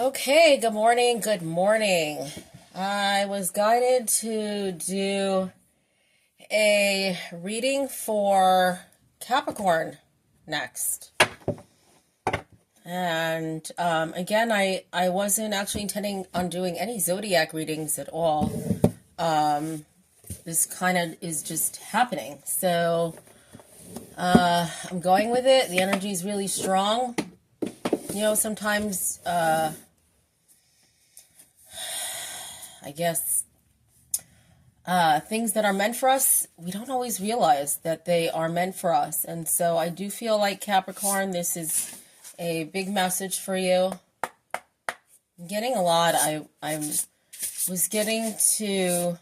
Okay, good morning, good morning. I was guided to do a reading for Capricorn next. And again, I wasn't actually intending on doing any zodiac readings at all. This kind of is just happening. So I'm going with it. The energy is really strong. You know, sometimes I guess things that are meant for us, we don't always realize that they are meant for us. And so I do feel like, Capricorn, this is a big message for you. I'm getting a lot. I was getting to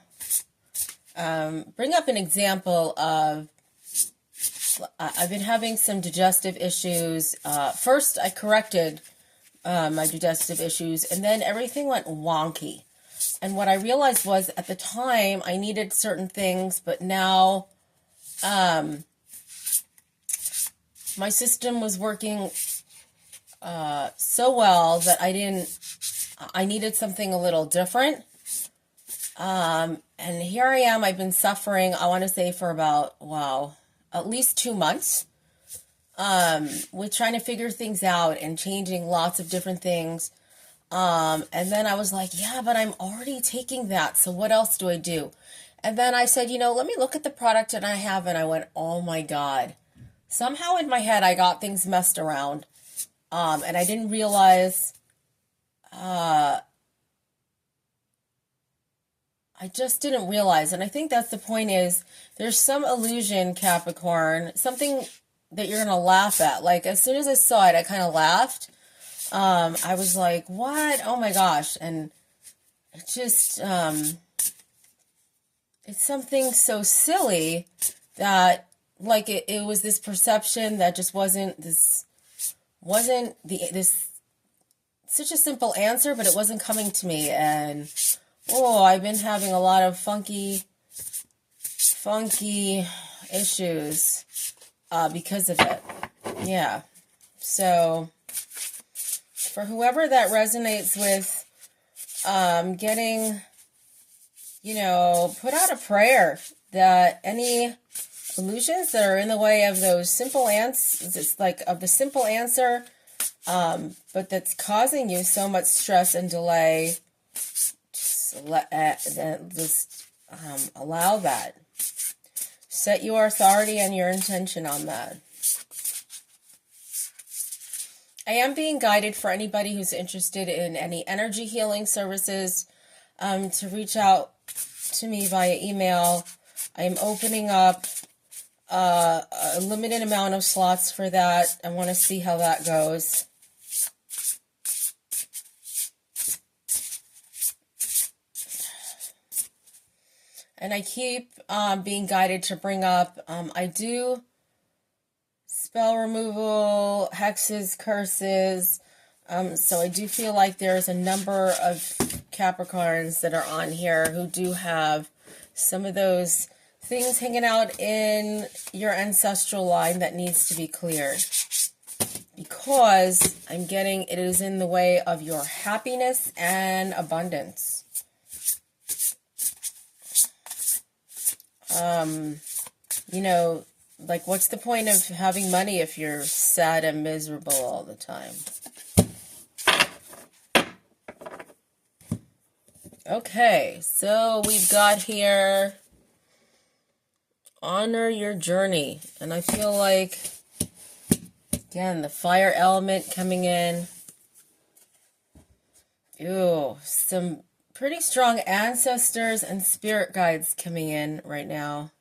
bring up an example of, I've been having some digestive issues. First, I corrected my digestive issues, and then everything went wonky. And what I realized was, at the time, I needed certain things, but now my system was working so well that I needed something a little different. And here I am. I've been suffering, I want to say, for about, at least 2 months with trying to figure things out and changing lots of different things. And then I was like, yeah, but I'm already taking that. So what else do I do? And then I said, let me look at the product that I have. And I went, oh my God. Somehow in my head, I got things messed around. And I didn't realize, I just didn't realize. And I think that's the point, is there's some illusion, Capricorn, something that you're going to laugh at. Like, as soon as I saw it, I kind of laughed. I was like, what? Oh my gosh. And it just, it's something so silly that, like, it was this perception that just wasn't such a simple answer, but it wasn't coming to me. And, I've been having a lot of funky issues, because of it. Yeah. So, for whoever that resonates with, getting, put out a prayer that any illusions that are in the way of those simple answers, it's like of the simple answer, but that's causing you so much stress and delay, just allow that. Set your authority and your intention on that. I am being guided, for anybody who's interested in any energy healing services, to reach out to me via email. I am opening up a limited amount of slots for that. I want to see how that goes. And I keep being guided to bring up, I do spell removal, hexes, curses. So I do feel like there's a number of Capricorns that are on here who do have some of those things hanging out in your ancestral line that needs to be cleared. Because I'm getting it is in the way of your happiness and abundance. Like, what's the point of having money if you're sad and miserable all the time? Okay, so we've got here, honor your journey. And I feel like, again, the fire element coming in. Ooh, some pretty strong ancestors and spirit guides coming in right now.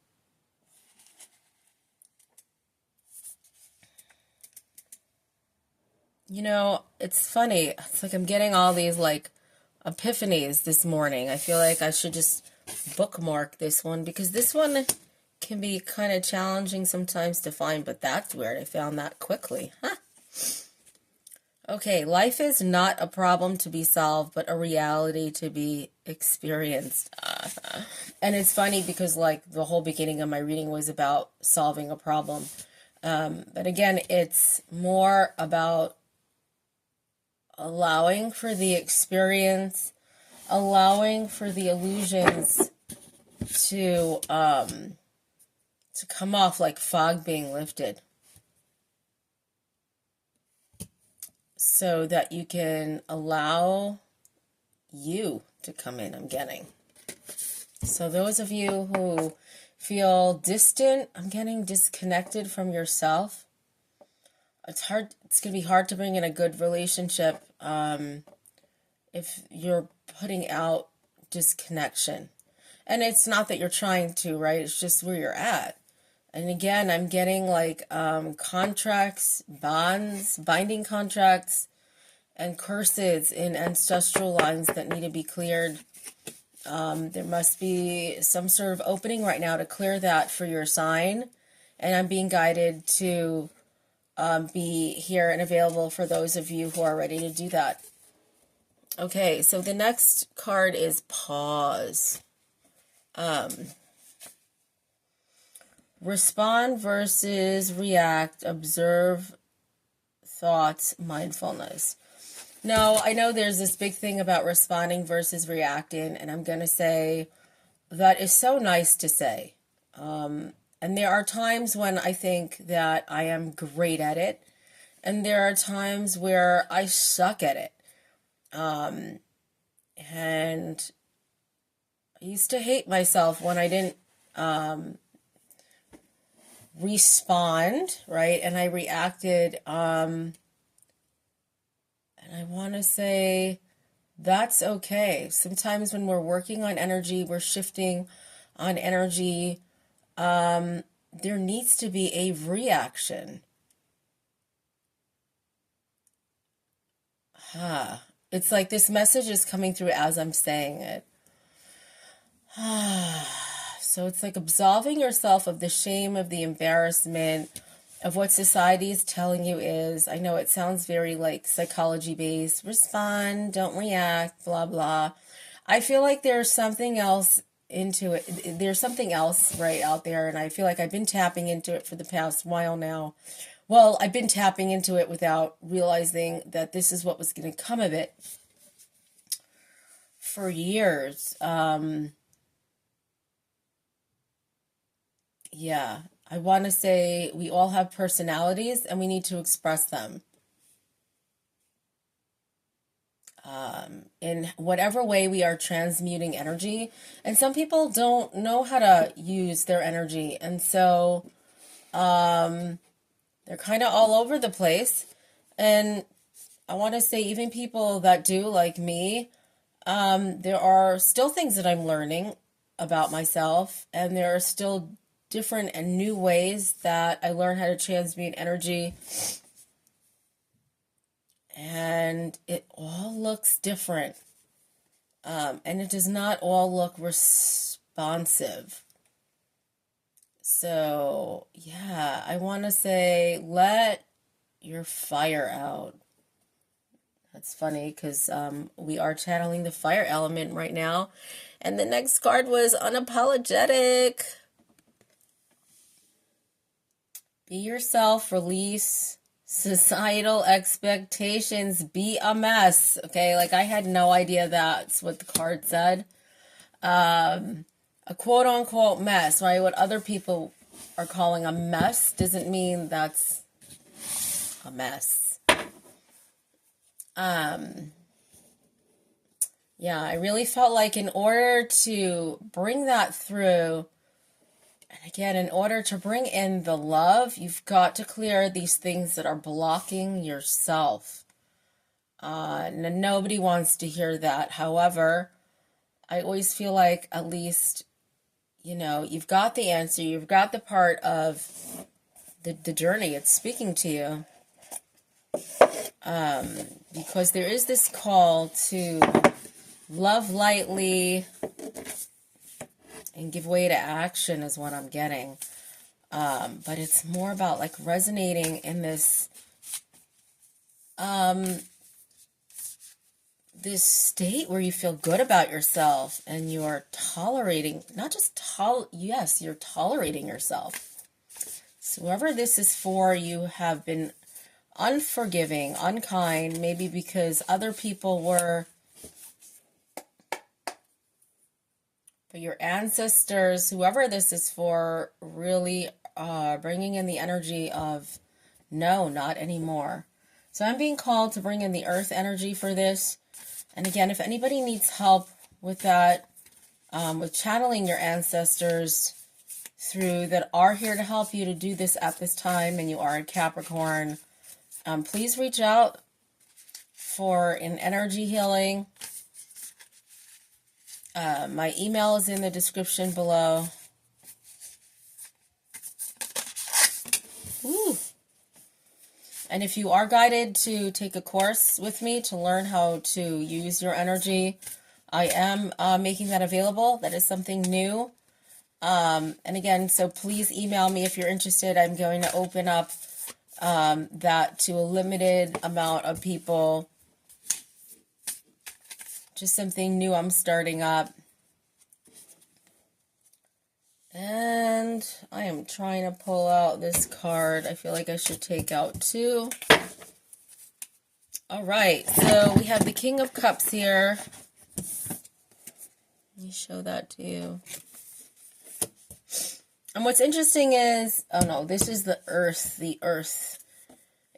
It's funny. It's like I'm getting all these, like, epiphanies this morning. I feel like I should just bookmark this one, because this one can be kind of challenging sometimes to find, but that's weird. I found that quickly. Huh? Okay, life is not a problem to be solved, but a reality to be experienced. And it's funny because, like, the whole beginning of my reading was about solving a problem. But again, it's more about allowing for the experience, allowing for the illusions to come off like fog being lifted, so that you can allow you to come in, I'm getting. So those of you who feel distant, I'm getting disconnected from yourself. It's hard. It's going to be hard to bring in a good relationship if you're putting out disconnection. And it's not that you're trying to, right? It's just where you're at. And again, I'm getting like contracts, bonds, binding contracts, and curses in ancestral lines that need to be cleared. There must be some sort of opening right now to clear that for your sign. And I'm being guided to be here and available for those of you who are ready to do that. Okay, so the next card is pause. Respond versus react, observe, thoughts, mindfulness. Now, I know there's this big thing about responding versus reacting, and I'm going to say that is so nice to say. And there are times when I think that I am great at it, and there are times where I suck at it. And I used to hate myself when I didn't respond, right? And I reacted, and I want to say that's okay. Sometimes when we're working on energy, we're shifting on energy, there needs to be a reaction. It's like this message is coming through as I'm saying it. So it's like absolving yourself of the shame, of the embarrassment, of what society is telling you is. I know it sounds very like psychology based. Respond, don't react, blah, blah. I feel like there's something else into it. There's something else right out there. And I feel like I've been tapping into it for the past while now. Well, I've been tapping into it without realizing that this is what was going to come of it for years. Yeah, I want to say we all have personalities and we need to express them. In whatever way we are transmuting energy. And some people don't know how to use their energy. And so they're kind of all over the place. And I want to say even people that do, like me, there are still things that I'm learning about myself. And there are still different and new ways that I learn how to transmute energy. And it all looks different. And it does not all look responsive. So, yeah, I want to say, let your fire out. That's funny because we are channeling the fire element right now. And the next card was unapologetic. Be yourself, release societal expectations, be a mess. Okay, like I had no idea that's what the card said. A quote unquote mess, right? What other people are calling a mess doesn't mean that's a mess. Yeah, I really felt like in order to bring that through, and again, in order to bring in the love, you've got to clear these things that are blocking yourself. And nobody wants to hear that. However, I always feel like at least, you know, you've got the answer. You've got the part of the journey. It's speaking to you. Because there is this call to love lightly and give way to action is what I'm getting. But it's more about like resonating in this this state where you feel good about yourself and you're tolerating, not just yes, you're tolerating yourself. So whoever this is for, you have been unforgiving, unkind, maybe because other people were. But your ancestors, whoever this is for, really bringing in the energy of no, not anymore. So I'm being called to bring in the earth energy for this. And again, if anybody needs help with that, with channeling your ancestors through, that are here to help you to do this at this time, and you are a Capricorn, please reach out for an energy healing. My email is in the description below. Woo. And if you are guided to take a course with me to learn how to use your energy, I am making that available. That is something new. And again, so please email me if you're interested. I'm going to open up that to a limited amount of people. Just something new I'm starting up. And I am trying to pull out this card. I feel like I should take out two. All right, so we have the King of Cups here. Let me show that to you. And what's interesting is, oh no, this is the earth,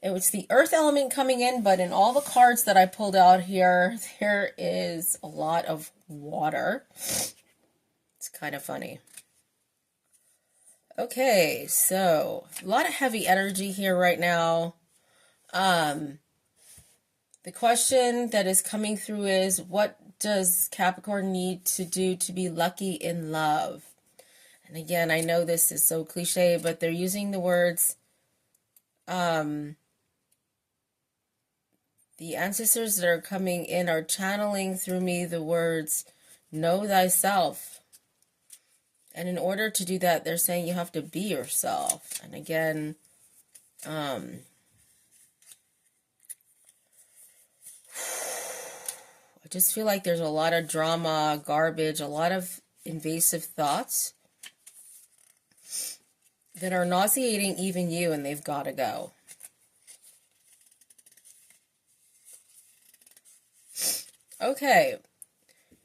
It was the earth element coming in, but in all the cards that I pulled out here, there is a lot of water. It's kind of funny. Okay, so a lot of heavy energy here right now. The question that is coming through is, what does Capricorn need to do to be lucky in love? And again, I know this is so cliche, but they're using the words, the ancestors that are coming in are channeling through me the words, know thyself. And in order to do that, they're saying you have to be yourself. And again, I just feel like there's a lot of drama, garbage, a lot of invasive thoughts that are nauseating even you, and they've got to go. Okay,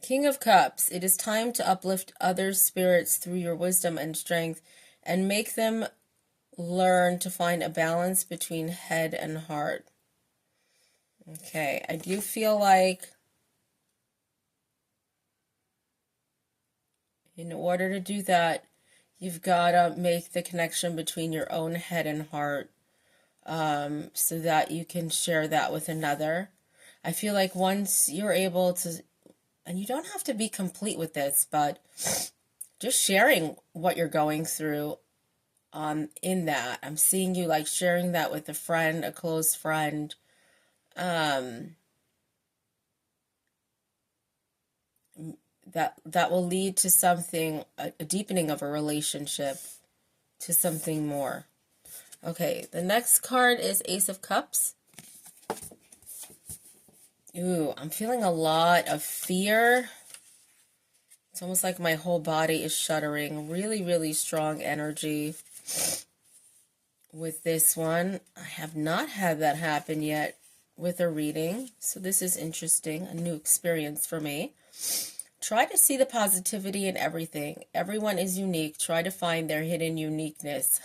King of Cups, it is time to uplift others' spirits through your wisdom and strength and make them learn to find a balance between head and heart. Okay, I do feel like in order to do that, you've got to make the connection between your own head and heart, so that you can share that with another. I feel like once you're able to, and you don't have to be complete with this, but just sharing what you're going through in that. I'm seeing you like sharing that with a friend, a close friend. That will lead to something, a deepening of a relationship, to something more. Okay, the next card is Ace of Cups. Ooh, I'm feeling a lot of fear. It's almost like my whole body is shuddering. Really, really strong energy with this one. I have not had that happen yet with a reading, so this is interesting, a new experience for me. Try to see the positivity in everything. Everyone is unique. Try to find their hidden uniqueness.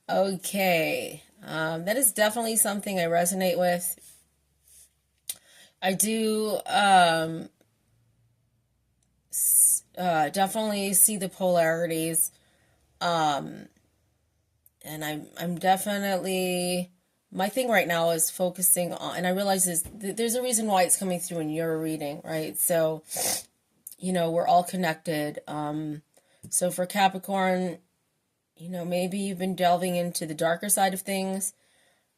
Okay, that is definitely something I resonate with. I do definitely see the polarities, and I'm definitely, my thing right now is focusing on, and I realize there's a reason why it's coming through in your reading, right? So, you know, we're all connected. So for Capricorn, you know, maybe you've been delving into the darker side of things.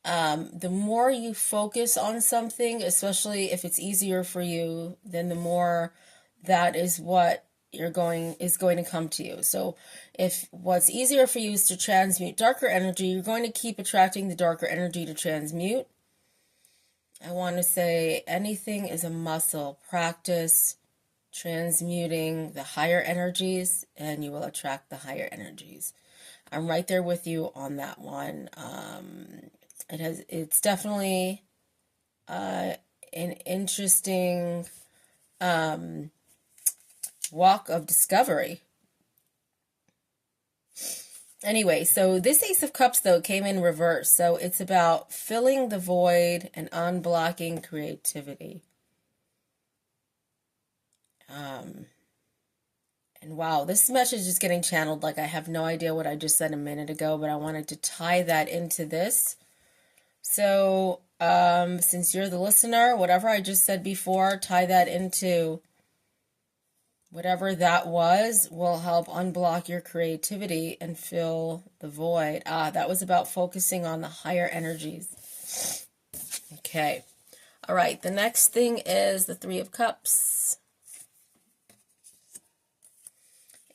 The more you focus on something, especially if it's easier for you, then the more that is what is going to come to you. So if what's easier for you is to transmute darker energy, you're going to keep attracting the darker energy to transmute. I want to say anything is a muscle. Practice transmuting the higher energies and you will attract the higher energies. I'm right there with you on that one. It's definitely an interesting walk of discovery. Anyway, so this Ace of Cups, though, came in reverse. So it's about filling the void and unblocking creativity. And wow, this message is getting channeled like I have no idea what I just said a minute ago, but I wanted to tie that into this. So, since you're the listener, whatever I just said before, tie that into whatever that was, will help unblock your creativity and fill the void. That was about focusing on the higher energies. Okay. All right. The next thing is the Three of Cups.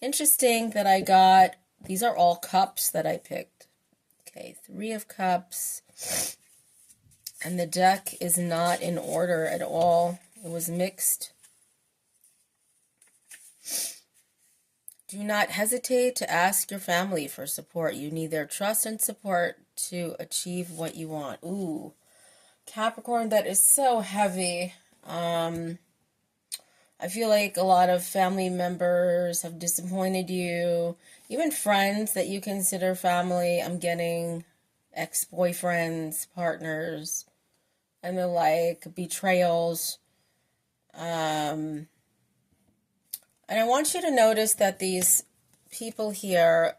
Interesting that I got, these are all cups that I picked. Okay, Three of Cups. And the deck is not in order at all. It was mixed. Do not hesitate to ask your family for support. You need their trust and support to achieve what you want. Ooh, Capricorn, that is so heavy. I feel like a lot of family members have disappointed you. Even friends that you consider family. I'm getting ex-boyfriends, partners, and the like, betrayals. And I want you to notice that these people here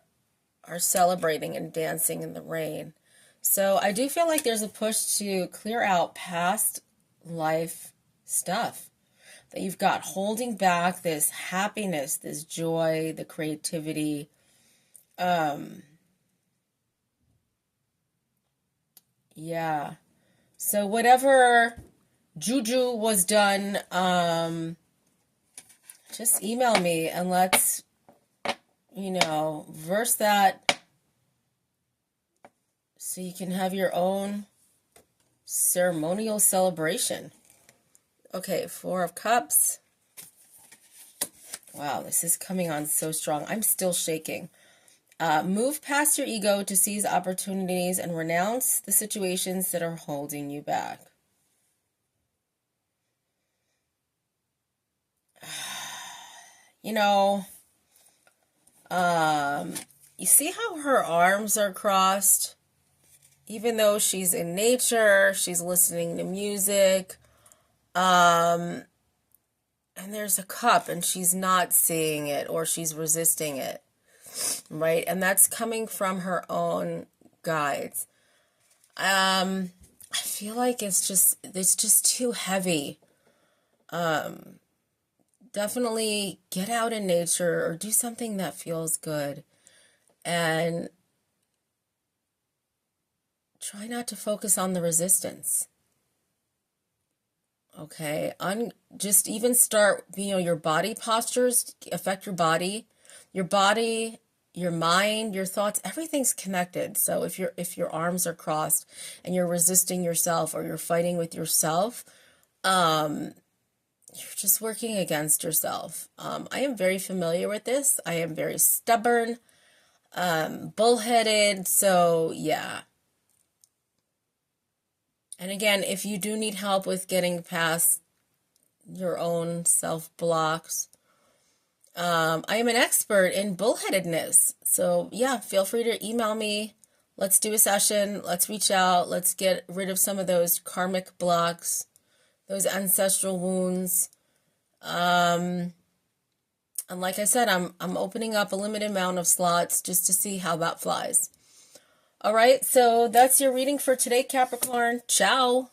are celebrating and dancing in the rain. So I do feel like there's a push to clear out past life stuff that you've got holding back this happiness, this joy, the creativity. Yeah. So whatever juju was done, just email me and let's, verse that so you can have your own ceremonial celebration. Okay, Four of Cups. Wow, this is coming on so strong. I'm still shaking. Move past your ego to seize opportunities and renounce the situations that are holding you back. You see how her arms are crossed? Even though she's in nature, she's listening to music. And there's a cup and she's not seeing it or she's resisting it, right? And that's coming from her own guides. I feel like it's just too heavy. Definitely get out in nature or do something that feels good and try not to focus on the resistance. Okay, just even start, your body postures affect your body, your mind, your thoughts, everything's connected. So if your arms are crossed and you're resisting yourself or you're fighting with yourself, you're just working against yourself. I am very familiar with this. I am very stubborn, bullheaded, so yeah. And again, if you do need help with getting past your own self-blocks, I am an expert in bullheadedness. So yeah, feel free to email me. Let's do a session. Let's reach out. Let's get rid of some of those karmic blocks, those ancestral wounds. And like I said, I'm opening up a limited amount of slots just to see how that flies. All right, so that's your reading for today, Capricorn. Ciao.